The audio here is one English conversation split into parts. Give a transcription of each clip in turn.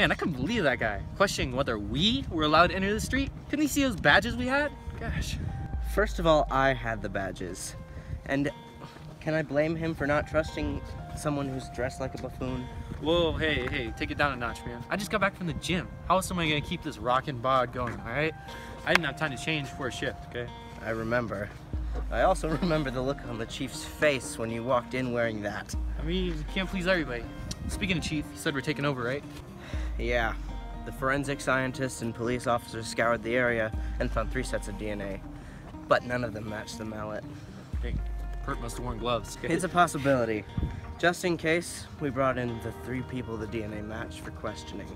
Man, I couldn't believe that guy questioning whether we were allowed to enter the street. Couldn't he see those badges we had? Gosh. First of all, I had the badges. And can I blame him for not trusting someone who's dressed like a buffoon? Whoa, hey, take it down a notch, man. I just got back from the gym. How is somebody gonna keep this rockin' bod going, all right? I didn't have time to change for a shift, okay? I remember. I also remember the look on the Chief's face when you walked in wearing that. I mean, you can't please everybody. Speaking of Chief, you said we're taking over, right? Yeah. The forensic scientists and police officers scoured the area and found 3 sets of DNA. But none of them matched the mallet. Dang, Pert must have worn gloves. Okay? It's a possibility. Just in case, we brought in the 3 people the DNA matched for questioning.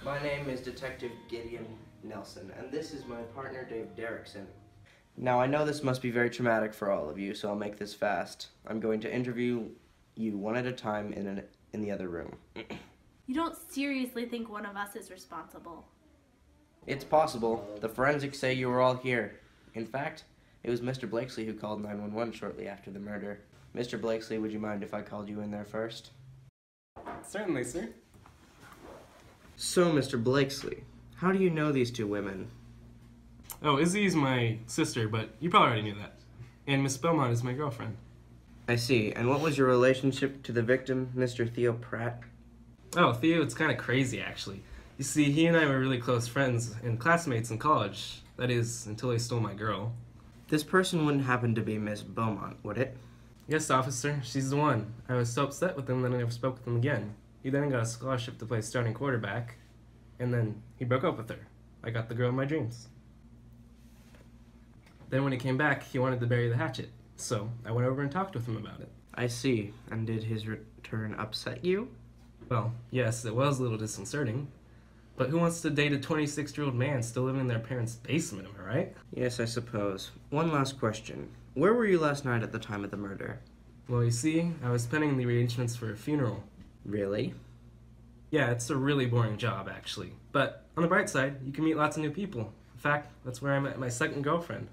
My name is Detective Gideon Nelson, and this is my partner, Dave Derrickson. Now, I know this must be very traumatic for all of you, so I'll make this fast. I'm going to interview you one at a time in the other room. You don't seriously think one of us is responsible? It's possible. The forensics say you were all here. In fact, it was Mr. Blakesley who called 911 shortly after the murder. Mr. Blakesley, would you mind if I called you in there first? Certainly, sir. So, Mr. Blakesley, how do you know these 2 women? Oh, Izzy's my sister, but you probably already knew that. And Miss Beaumont is my girlfriend. I see. And what was your relationship to the victim, Mr. Theo Pratt? Oh, Theo, it's kind of crazy, actually. You see, he and I were really close friends and classmates in college. That is, until he stole my girl. This person wouldn't happen to be Miss Beaumont, would it? Yes, officer, she's the one. I was so upset with him that I never spoke with him again. He then got a scholarship to play starting quarterback, and then he broke up with her. I got the girl of my dreams. Then when he came back, he wanted to bury the hatchet, so I went over and talked with him about it. I see. And did his return upset you? Well, yes, it was a little disconcerting. But who wants to date a 26-year-old man still living in their parents' basement, am I right? Yes, I suppose. One last question. Where were you last night at the time of the murder? Well, you see, I was planning the arrangements for a funeral. Really? Yeah, it's a really boring job, actually. But on the bright side, you can meet lots of new people. In fact, that's where I met my second girlfriend.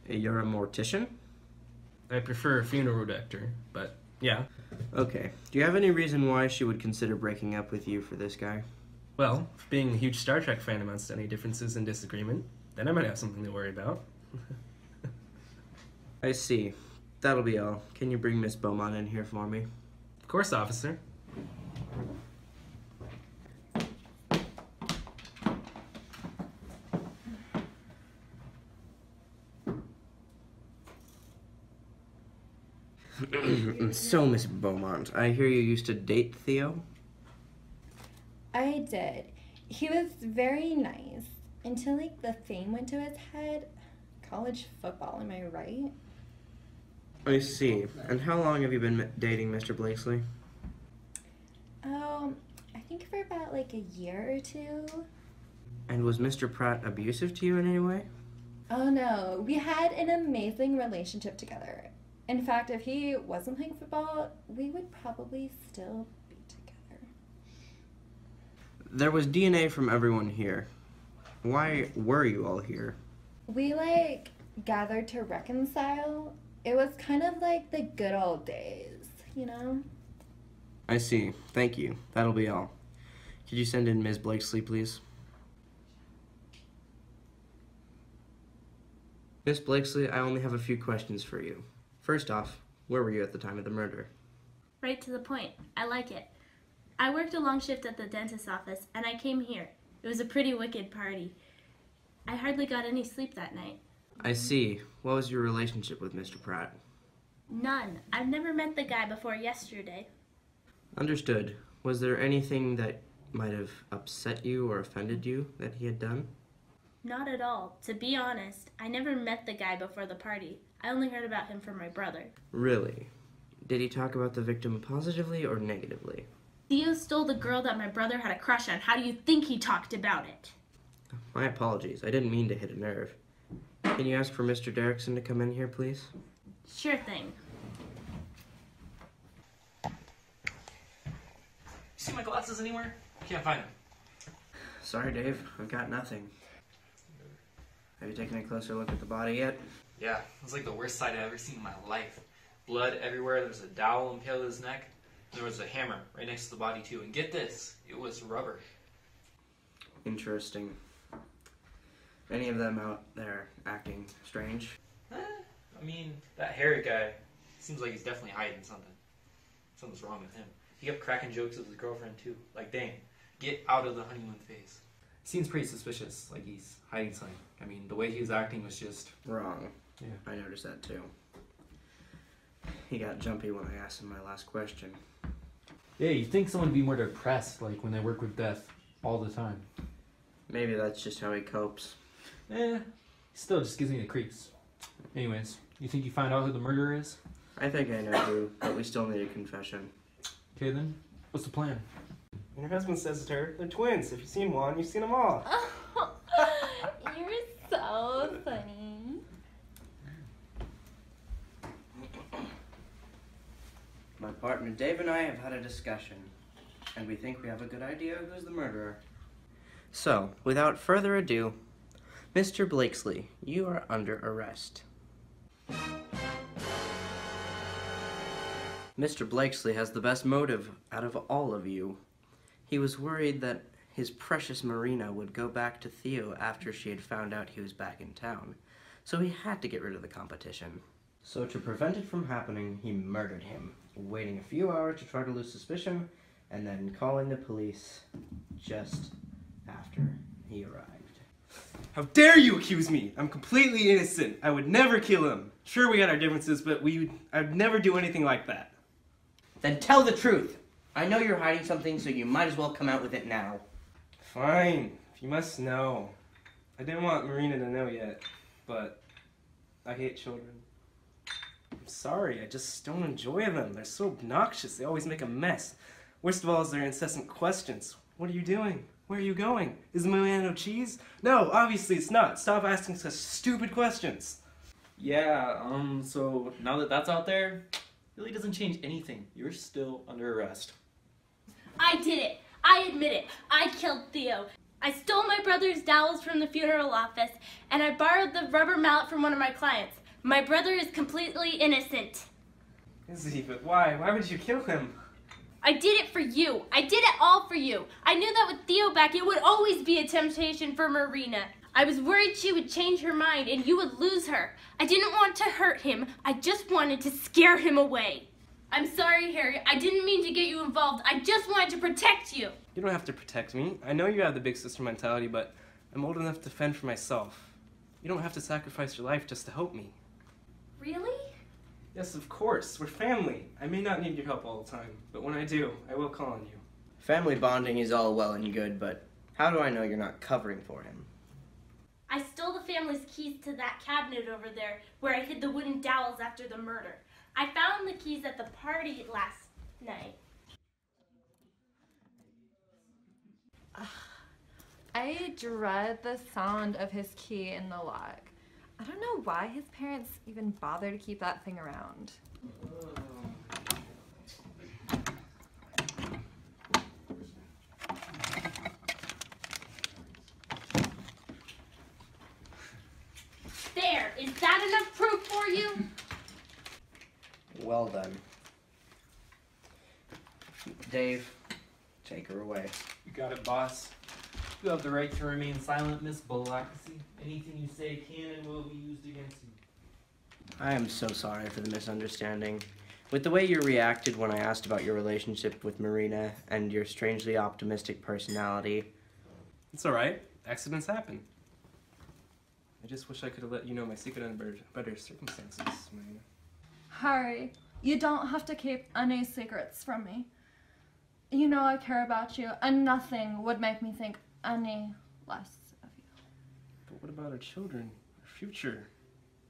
You're a mortician? I prefer a funeral director, but yeah. Okay. Do you have any reason why she would consider breaking up with you for this guy? Well, if being a huge Star Trek fan amounts to any differences in disagreement, then I might have something to worry about. I see. That'll be all. Can you bring Miss Beaumont in here for me? Of course, officer. So, Miss Beaumont, I hear you used to date Theo? I did. He was very nice until like the fame went to his head. College football, am I right? I see. And how long have you been dating Mr. Blakesley? I think for about like a year or 2. And was Mr. Pratt abusive to you in any way? Oh no, we had an amazing relationship together. In fact, if he wasn't playing football, we would probably still be together. There was DNA from everyone here. Why were you all here? We like gathered to reconcile. It was kind of like the good old days, you know? I see. Thank you. That'll be all. Could you send in Ms. Blakesley, please? Miss Blakesley, I only have a few questions for you. First off, where were you at the time of the murder? Right to the point. I like it. I worked a long shift at the dentist's office, and I came here. It was a pretty wicked party. I hardly got any sleep that night. I see. What was your relationship with Mr. Pratt? None. I've never met the guy before yesterday. Understood. Was there anything that might have upset you or offended you that he had done? Not at all. To be honest, I never met the guy before the party. I only heard about him from my brother. Really? Did he talk about the victim positively or negatively? Theo stole the girl that my brother had a crush on. How do you think he talked about it? My apologies. I didn't mean to hit a nerve. Can you ask for Mr. Derrickson to come in here, please? Sure thing. See my glasses anywhere? Can't find them. Sorry, Dave. I've got nothing. Have you taken a closer look at the body yet? Yeah, it was like the worst sight I've ever seen in my life. Blood everywhere. There was a dowel impaled his neck. There was a hammer right next to the body too. And get this, it was rubber. Interesting. Any of them out there acting strange? I mean, that Harry guy seems like he's definitely hiding something. Something's wrong with him. He kept cracking jokes with his girlfriend too. Like, dang, get out of the honeymoon phase. Seems pretty suspicious, like he's hiding something. I mean, the way he was acting was just... Wrong. Yeah. I noticed that too. He got jumpy when I asked him my last question. Yeah, you'd think someone would be more depressed, like when they work with death all the time. Maybe that's just how he copes. Still just gives me the creeps. Anyways, you think you found out who the murderer is? I think I know who, but we still need a confession. Okay then, what's the plan? And her husband says to her, they're twins. If you've seen one, you've seen them all. You're so funny. My partner Dave and I have had a discussion, and we think we have a good idea who's the murderer. So, without further ado, Mr. Blakesley, you are under arrest. Mr. Blakesley has the best motive out of all of you. He was worried that his precious Marina would go back to Theo after she had found out he was back in town, so he had to get rid of the competition. So to prevent it from happening, he murdered him, waiting a few hours to try to lose suspicion, and then calling the police just after he arrived. How dare you accuse me? I'm completely innocent. I would never kill him. Sure, we got our differences, but I'd never do anything like that. Then tell the truth! I know you're hiding something, so you might as well come out with it now. Fine. You must know. I didn't want Marina to know yet, but I hate children. I'm sorry, I just don't enjoy them. They're so obnoxious. They always make a mess. Worst of all is their incessant questions. What are you doing? Where are you going? Is Milano cheese? No, obviously it's not. Stop asking such stupid questions. Yeah, so now that that's out there, really doesn't change anything. You're still under arrest. I did it. I admit it. I killed Theo. I stole my brother's dowels from the funeral office, and I borrowed the rubber mallet from one of my clients. My brother is completely innocent. Is he? But why? Why would you kill him? I did it for you. I did it all for you. I knew that with Theo back, it would always be a temptation for Marina. I was worried she would change her mind and you would lose her. I didn't want to hurt him. I just wanted to scare him away. I'm sorry, Harry. I didn't mean to get you involved. I just wanted to protect you. You don't have to protect me. I know you have the big sister mentality, but I'm old enough to fend for myself. You don't have to sacrifice your life just to help me. Really? Yes, of course. We're family. I may not need your help all the time, but when I do, I will call on you. Family bonding is all well and good, but how do I know you're not covering for him? I stole the family's keys to that cabinet over there where I hid the wooden dowels after the murder. I found the keys at the party last night. I dread the sound of his key in the lock. I don't know why his parents even bother to keep that thing around. There, is that enough proof for you? Well done. Dave, take her away. You got it, boss. You have the right to remain silent, Miss Bullocracy. Anything you say can and will be used against you. I am so sorry for the misunderstanding. With the way you reacted when I asked about your relationship with Marina and your strangely optimistic personality. It's alright. Accidents happen. I just wish I could have let you know my secret under better circumstances, Marina. Harry, you don't have to keep any secrets from me. You know I care about you, and nothing would make me think any less of you. But what about our children, our future?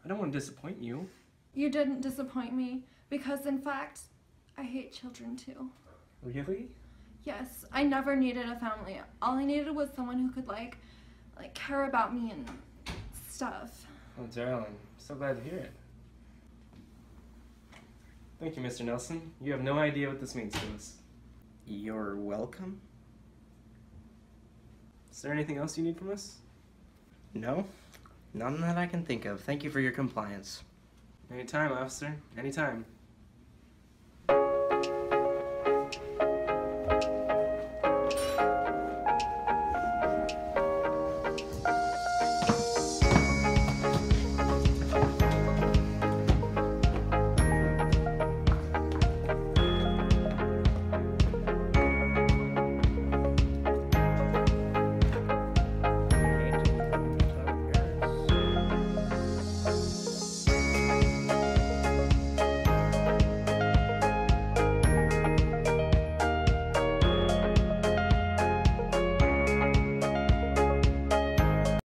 I don't want to disappoint you. You didn't disappoint me, because in fact, I hate children too. Really? Yes, I never needed a family. All I needed was someone who could like care about me and stuff. Oh, darling, I'm so glad to hear it. Thank you, Mr. Nelson. You have no idea what this means to us. You're welcome. Is there anything else you need from us? No, none that I can think of. Thank you for your compliance. Anytime, officer. Anytime.